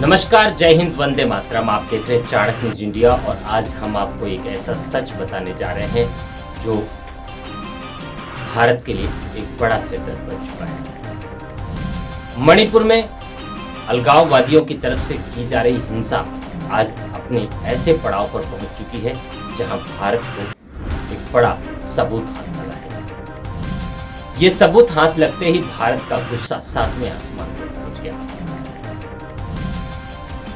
नमस्कार, जय हिंद, वंदे मातरम। आप देख रहे हैं चाणक्य न्यूज इंडिया और आज हम आपको एक ऐसा सच बताने जा रहे हैं जो भारत के लिए एक बड़ा सेटअप बन चुका है। मणिपुर में अलगाववादियों की तरफ से की जा रही हिंसा आज अपने ऐसे पड़ाव पर पहुंच चुकी है जहां भारत को एक बड़ा सबूत हाथ लगा है। ये सबूत हाथ लगते ही भारत का गुस्सा 7वें आसमान पर पहुंच गया।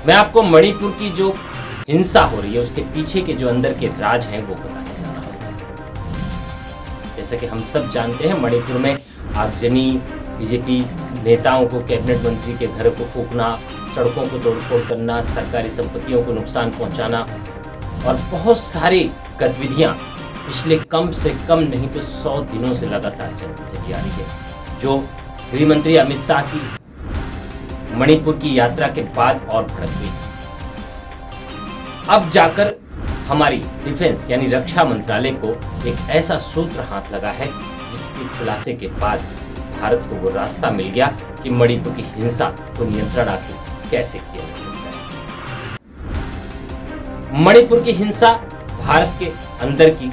मैं आपको मणिपुर की जो हिंसा हो रही है उसके पीछे के जो अंदर के राज हैं वो बताने जा रहा हूं। जैसा कि हम सब जानते हैं, मणिपुर में आगजनी, बीजेपी नेताओं को, कैबिनेट मंत्री के घर को फूंकना, सड़कों को तोड़फोड़ करना, सरकारी संपत्तियों को नुकसान पहुंचाना और बहुत सारी गतिविधियां पिछले कम से कम नहीं तो 100 दिनों से लगातार चलती चली आ रही है, जो गृह मंत्री अमित शाह की मणिपुर की यात्रा के बाद और भड़क गई। अब जाकर हमारी डिफेंस यानी रक्षा मंत्रालय को एक ऐसा सूत्र हाथ लगा है जिसके खुलासे के बाद भारत को वो रास्ता मिल गया कि मणिपुर की हिंसा को नियंत्रण आखिर कैसे किया जा सकता है। मणिपुर की हिंसा भारत के अंदर की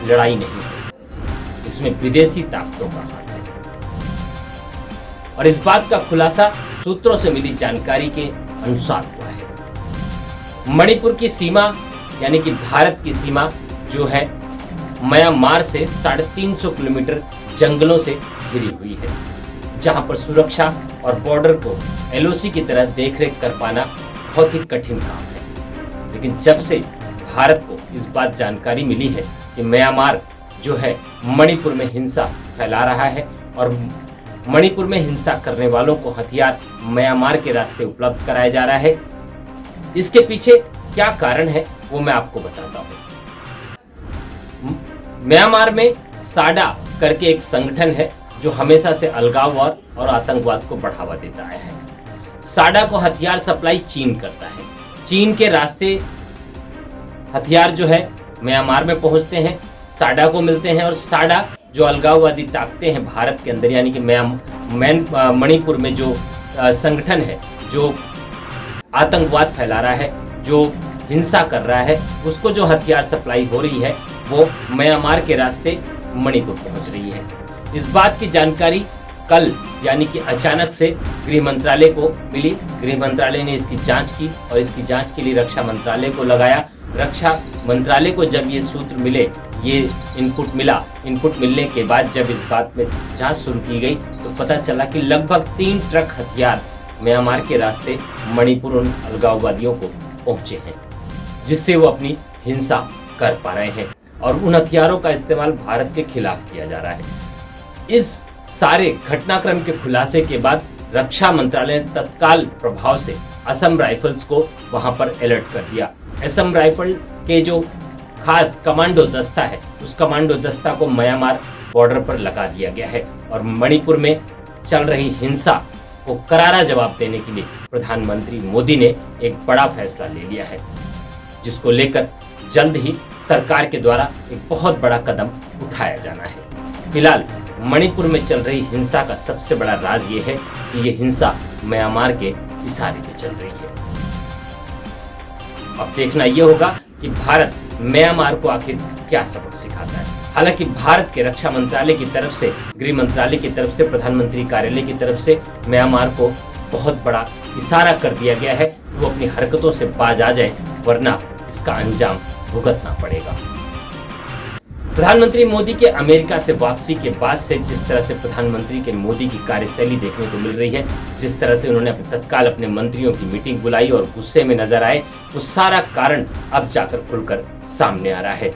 लड़ाई नहीं है, इसमें विदेशी ताकतों का हाथ है और इस बात का खुलासा सूत्रों से मिली जानकारी के अनुसार हुआ है। मणिपुर की सीमा यानी कि भारत की सीमा जो है म्यांमार से 350 किलोमीटर जंगलों से घिरी हुई है, जहां पर सुरक्षा और बॉर्डर को एलओसी की तरह देखरेख कर पाना बहुत ही कठिन काम है। लेकिन जब से भारत को इस बात जानकारी मिली है कि म्यांमार जो है मणिपुर में हिंसा फैला रहा है और मणिपुर में हिंसा करने वालों को हथियार म्यांमार के रास्ते उपलब्ध कराया जा रहा है, इसके पीछे क्या कारण है वो मैं आपको बताता हूं। म्यांमार में साडा करके एक संगठन है जो हमेशा से अलगाववाद और आतंकवाद को बढ़ावा देता है। साडा को हथियार सप्लाई चीन करता है। चीन के रास्ते हथियार जो है म्यांमार में पहुंचते हैं, साडा को मिलते हैं और साडा जो अलगाववादी ताकतें हैं भारत के अंदर यानी कि मणिपुर में जो संगठन है जो आतंकवाद फैला रहा है, जो हिंसा कर रहा है, उसको जो हथियार सप्लाई हो रही है वो म्यांमार के रास्ते मणिपुर पहुंच रही है। इस बात की जानकारी कल यानी कि अचानक से गृह मंत्रालय को मिली। गृह मंत्रालय ने इसकी जांच की और इसकी जांच के लिए रक्षा मंत्रालय को लगाया। रक्षा मंत्रालय को जब ये सूत्र मिले, ये इनपुट मिला, इनपुट मिलने के बाद जब इस बात में जांच शुरू की गई तो पता चला कि लगभग 3 ट्रक हथियार म्यांमार के रास्ते मणिपुर उन अलगाववादियों को पहुंचे हैं, जिससे वो अपनी हिंसा कर पा रहे हैं और उन हथियारों का इस्तेमाल भारत के खिलाफ किया जा रहा है। इस सारे घटनाक्रम के खुलासे के बाद रक्षा मंत्रालय ने तत्काल प्रभाव से असम राइफल्स को वहां पर अलर्ट कर दिया। असम राइफल के जो खास कमांडो दस्ता है, उस कमांडो दस्ता को म्यांमार बॉर्डर पर लगा दिया गया है और मणिपुर में चल रही हिंसा को करारा जवाब देने के लिए प्रधानमंत्री मोदी ने एक बड़ा फैसला ले लिया है, जिसको लेकर जल्द ही सरकार के द्वारा एक बहुत बड़ा कदम उठाया जाना है। फिलहाल मणिपुर में चल रही हिंसा का सबसे बड़ा राज ये है कि ये हिंसा म्यांमार के इशारे पे चल रही है। अब देखना ये होगा कि भारत म्यांमार को आखिर क्या सबक सिखाता है। हालांकि भारत के रक्षा मंत्रालय की तरफ से, गृह मंत्रालय की तरफ से, प्रधानमंत्री कार्यालय की तरफ से म्यांमार को बहुत बड़ा इशारा कर दिया गया है कि वो अपनी हरकतों से बाज आ जाए, वरना इसका अंजाम भुगतना पड़ेगा। प्रधानमंत्री मोदी के अमेरिका से वापसी के बाद से जिस तरह से प्रधानमंत्री के मोदी की कार्यशैली देखने को मिल रही है, जिस तरह से उन्होंने तत्काल अपने मंत्रियों की मीटिंग बुलाई और गुस्से में नजर आए, वो सारा कारण अब जाकर खुलकर सामने आ रहा है।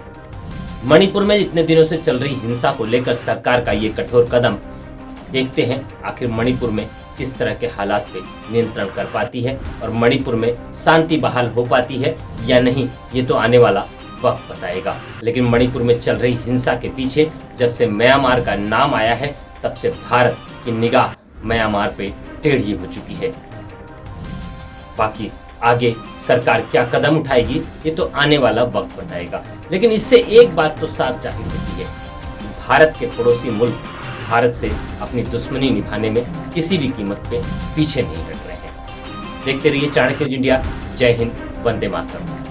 मणिपुर में इतने दिनों से चल रही हिंसा को लेकर सरकार का ये कठोर कदम, देखते हैं आखिर मणिपुर में किस तरह के हालात पे नियंत्रण कर पाती है और मणिपुर में शांति बहाल हो पाती है या नहीं, ये तो आने वाला वक्त बताएगा। लेकिन मणिपुर में चल रही हिंसा के पीछे जब से म्यांमार का नाम आया है, तब से भारत की निगाह म्यांमार पे टेढ़ी हो चुकी है। बाकी आगे सरकार क्या कदम उठाएगी ये तो आने वाला वक्त बताएगा। लेकिन इससे एक बात तो साफ जाहिर होती है, भारत के पड़ोसी मुल्क भारत से अपनी दुश्मनी निभाने में किसी भी कीमत पे पीछे नहीं हट रहे हैं। देखते रहिए चाणक्य न्यूज़ इंडिया। जय हिंद, वंदे मातरम।